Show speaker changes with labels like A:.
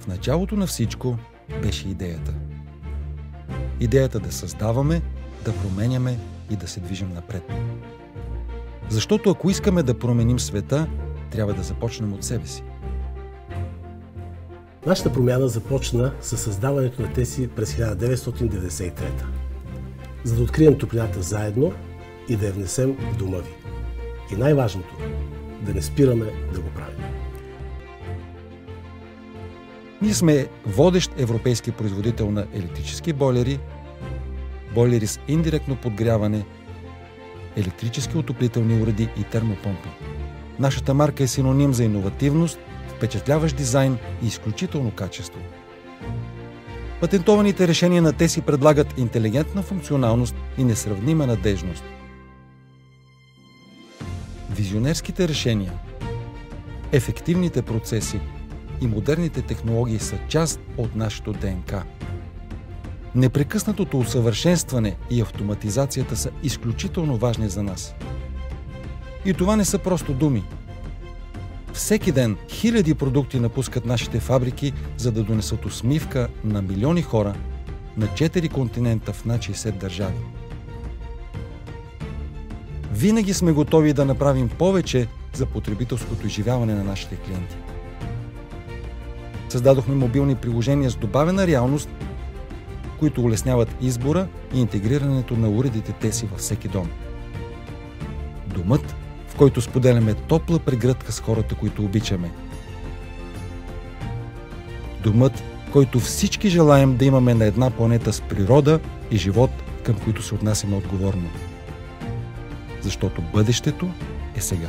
A: В началото на всичко беше идеята. Идеята да създаваме, да променяме и да се движим напред. Защото ако искаме да променим света, трябва да започнем от себе си.
B: Нашата промяна започна със създаването на ТЕСИ през 1993, за да открием топлината заедно и да я внесем в дома ви. И най-важното – да не спираме да го правим.
A: Ние сме водещ европейски производител на електрически бойлери, бойлери с индиректно подгряване, електрически отоплителни уреди и термопомпи. Нашата марка е синоним за иновативност, впечатляващ дизайн и изключително качество. Патентованите решения на ТЕСИ предлагат интелигентна функционалност и несравнима надежност. Визионерските решения, ефективните процеси и модерните технологии са част от нашето ДНК. Непрекъснатото усъвършенстване и автоматизацията са изключително важни за нас. И това не са просто думи. Всеки ден хиляди продукти напускат нашите фабрики, за да донесат усмивка на милиони хора на 4 континента в над 60 държави. Винаги сме готови да направим повече за потребителското изживяване на нашите клиенти. Създадохме мобилни приложения с добавена реалност, които улесняват избора и интегрирането на уредите ТЕСИ във всеки дом. Домът, в който споделяме топла прегръдка с хората, които обичаме. Домът, в който всички желаем да имаме на една планета с природа и живот, към които се отнасяме отговорно. Защото бъдещето е сега.